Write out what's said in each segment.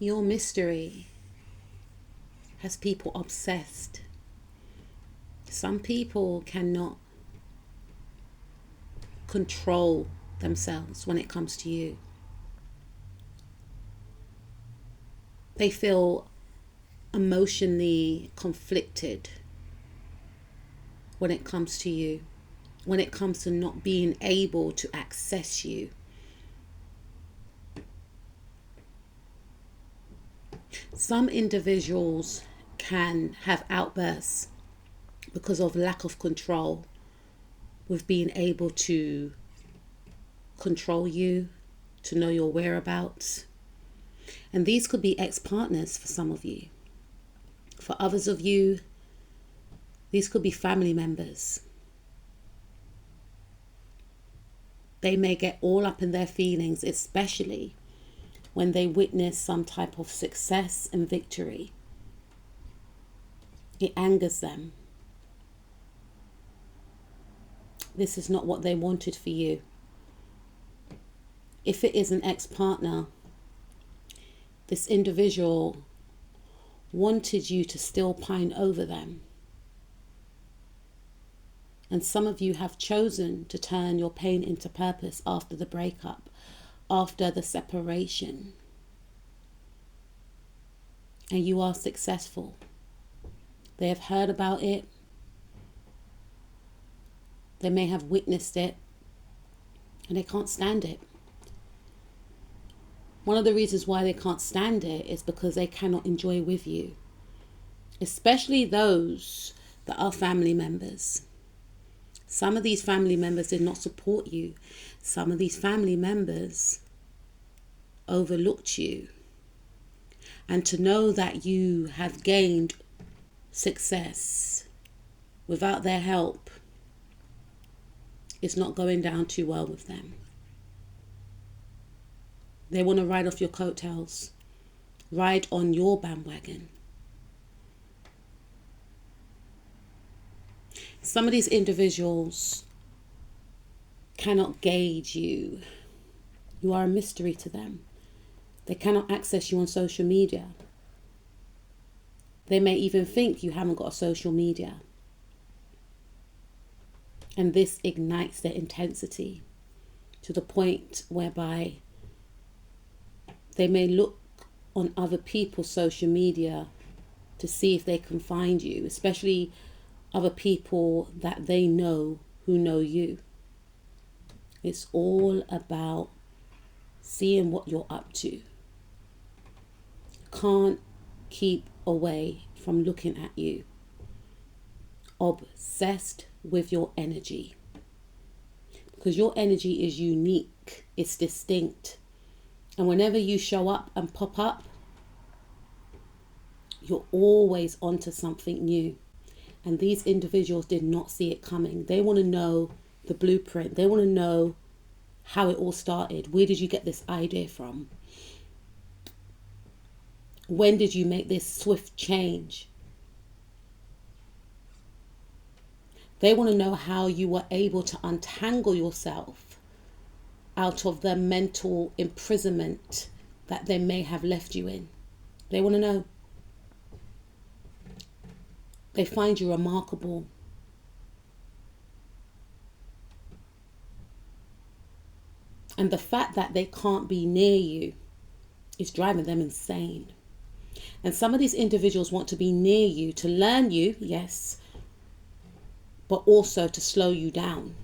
Your mystery has people obsessed. Some people cannot control themselves when it comes to you. They feel emotionally conflicted when it comes to you, when it comes to not being able to access you. Some individuals can have outbursts because of lack of control with being able to control you, to know your whereabouts. And these could be ex-partners for some of you. For others of you, these could be family members. They may get all up in their feelings, especially when they witness some type of success and victory. It angers them. This is not what they wanted for you. If it is an ex-partner, this individual wanted you to still pine over them. And some of you have chosen to turn your pain into purpose after the breakup, after the separation. And you are successful. They have heard about it. They may have witnessed it. And they can't stand it. One of the reasons why they can't stand it is because they cannot enjoy with you. Especially those that are family members. Some of these family members did not support you. Some of these family members overlooked you. And to know that you have gained success without their help is not going down too well with them. They want to ride off your coattails, ride on your bandwagon. Some of these individuals cannot gauge you. You are a mystery to them. They cannot access you on social media. They may even think you haven't got a social media. And this ignites their intensity to the point whereby they may look on other people's social media to see if they can find you, especially other people that they know who know you. It's all about seeing what you're up to. Can't keep away from looking at you. Obsessed with your energy. Because your energy is unique. It's distinct. And whenever you show up and pop up, you're always onto something new. And these individuals did not see it coming. They want to know the blueprint. They want to know how it all started. Where did you get this idea from? When did you make this swift change? They want to know how you were able to untangle yourself out of the mental imprisonment that they may have left you in. They want to know. They find you remarkable. And the fact that they can't be near you is driving them insane. And some of these individuals want to be near you to learn you, yes, but also to slow you down.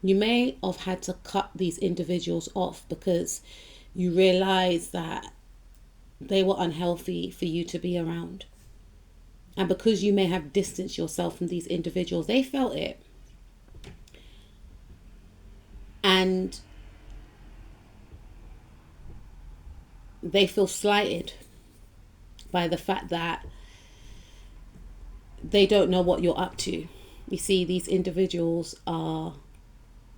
You may have had to cut these individuals off because you realize that they were unhealthy for you to be around. And because you may have distanced yourself from these individuals, they felt it. And they feel slighted by the fact that they don't know what you're up to. You see, these individuals are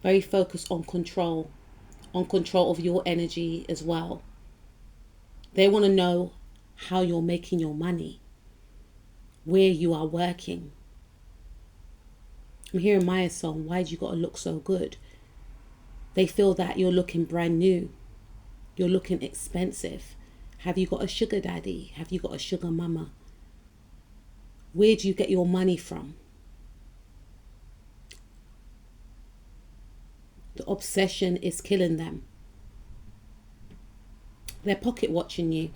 very focused on control of your energy as well. They want to know how you're making your money, where you are working. I'm hearing Maya's song, Why'd You Gotta Look So Good? They feel that you're looking brand new. You're looking expensive. Have you got a sugar daddy? Have you got a sugar mama? Where do you get your money from? The obsession is killing them. They're pocket watching you.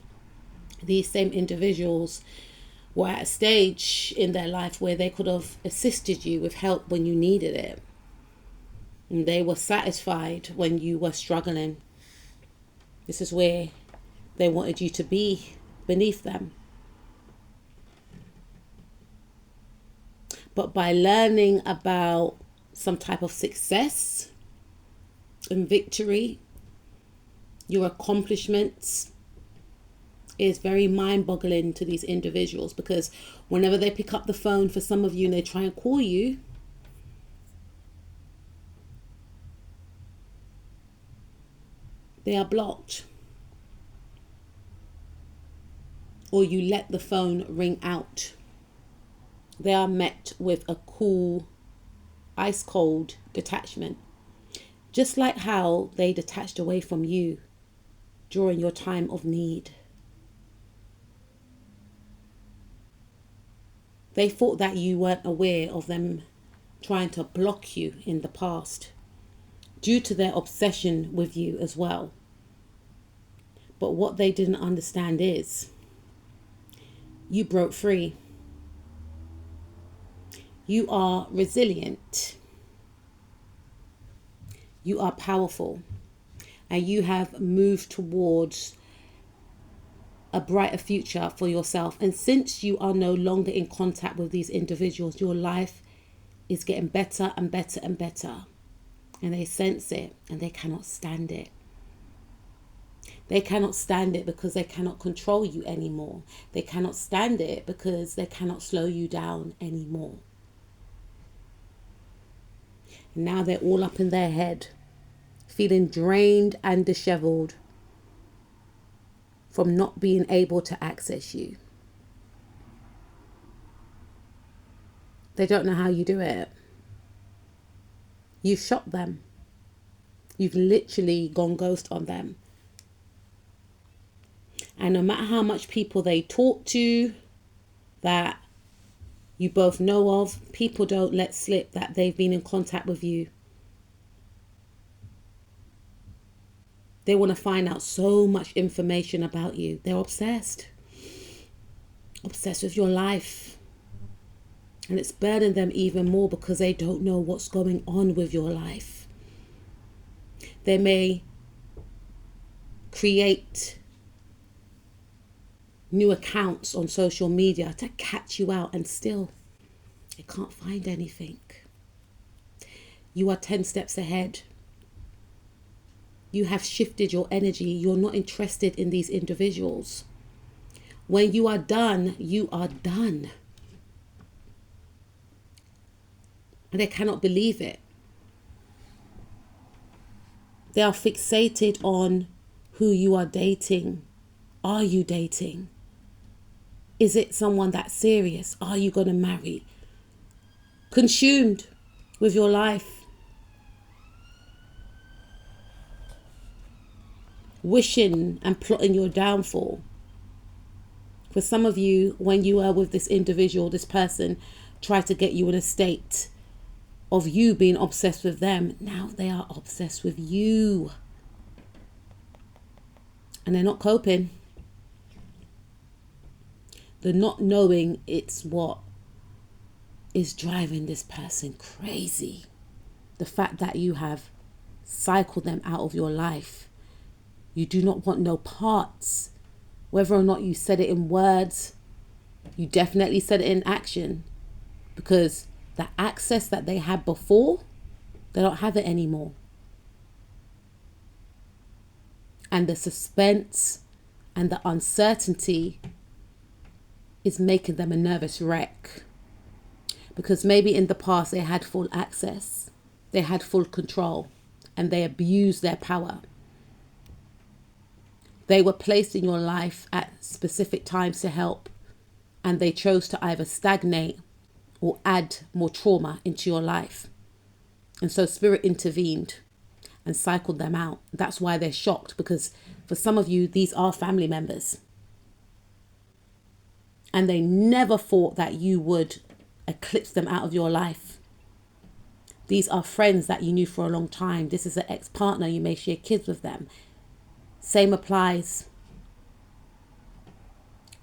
These same individuals were at a stage in their life where they could have assisted you with help when you needed it. And they were satisfied when you were struggling. This is where they wanted you to be, beneath them. But by learning about some type of success and victory, your accomplishments, is very mind-boggling to these individuals, because whenever they pick up the phone for some of you and they try and call you, they are blocked. Or you let the phone ring out. They are met with a cool, ice cold detachment. Just like how they detached away from you during your time of need. They thought that you weren't aware of them trying to block you in the past due to their obsession with you as well. But what they didn't understand is you broke free. You are resilient. You are powerful. And you have moved towards a brighter future for yourself. And since you are no longer in contact with these individuals, your life is getting better and better and better. And they sense it and they cannot stand it. They cannot stand it because they cannot control you anymore. They cannot stand it because they cannot slow you down anymore. And now they're all up in their head, feeling drained and disheveled from not being able to access you. They don't know how you do it. You've shot them. You've literally gone ghost on them. And no matter how much people they talk to, that you both know of, people don't let slip that they've been in contact with you. They want to find out so much information about you. They're obsessed. Obsessed with your life. And it's burdened them even more because they don't know what's going on with your life. They may create new accounts on social media to catch you out, and still they can't find anything. You are 10 steps ahead. You have shifted your energy. You're not interested in these individuals. When you are done, you are done. And they cannot believe it. They are fixated on who you are dating. Are you dating? Is it someone that's serious? Are you going to marry? Consumed with your life. Wishing and plotting your downfall. For some of you, when you are with this individual, this person tried to get you in a state of you being obsessed with them. Now they are obsessed with you. And they're not coping. The not knowing, it's what is driving this person crazy. The fact that you have cycled them out of your life. You do not want no parts. Whether or not you said it in words, you definitely said it in action. Because the access that they had before, they don't have it anymore. And the suspense and the uncertainty is making them a nervous wreck. Because maybe in the past they had full access, they had full control, and they abused their power. They were placed in your life at specific times to help, and they chose to either stagnate or add more trauma into your life. And so spirit intervened and cycled them out. That's why they're shocked, because for some of you, these are family members. And they never thought that you would eclipse them out of your life. These are friends that you knew for a long time. This is an ex-partner. You may share kids with them. Same applies.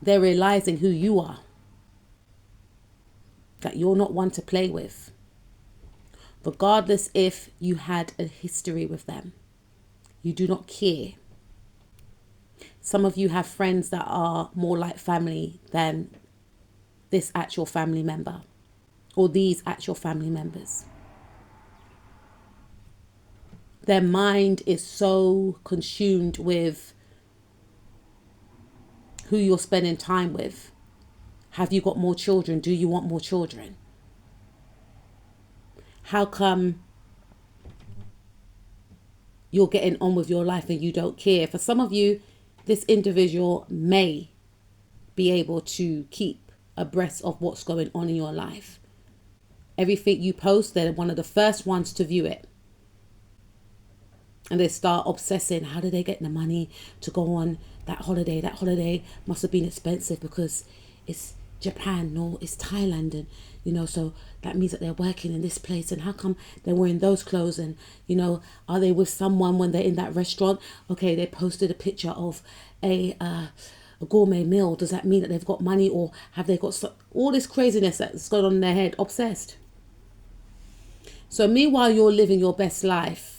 They're realizing who you are. That you're not one to play with. Regardless if you had a history with them. You do not care. Some of you have friends that are more like family than this actual family member. Or these actual family members. Their mind is so consumed with who you're spending time with. Have you got more children? Do you want more children? How come you're getting on with your life and you don't care? For some of you, this individual may be able to keep abreast of what's going on in your life. Everything you post, they're one of the first ones to view it. And they start obsessing. How did they get the money to go on that holiday? That holiday must have been expensive because it's Japan or it's Thailand. And, so that means that they're working in this place. And how come they're wearing those clothes? And, are they with someone when they're in that restaurant? Okay, they posted a picture of a gourmet meal. Does that mean that they've got money, or have they got all this craziness that's going on in their head? Obsessed. So meanwhile, you're living your best life.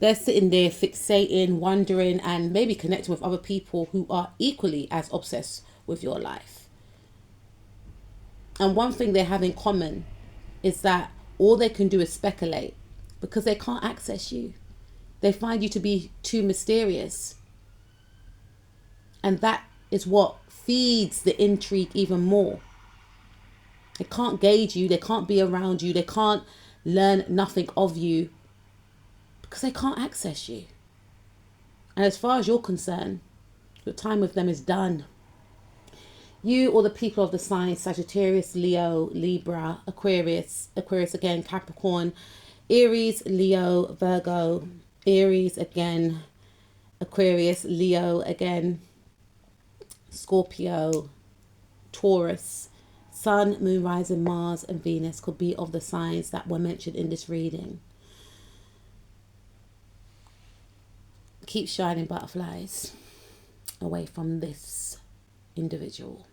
They're sitting there fixating, wondering, and maybe connecting with other people who are equally as obsessed with your life. And one thing they have in common is that all they can do is speculate, because they can't access you. They find you to be too mysterious. And that is what feeds the intrigue even more. They can't gauge you. They can't be around you. They can't learn nothing of you, because they can't access you. And as far as you're concerned, your time with them is done. You or the people of the signs Sagittarius, Leo, Libra, Aquarius again, Capricorn, Aries, Leo, Virgo, Aries again, Aquarius, Leo again, Scorpio, Taurus, Sun, Moon, Rising, Mars and Venus could be of the signs that were mentioned in this reading. Keep shining, butterflies, away from this individual.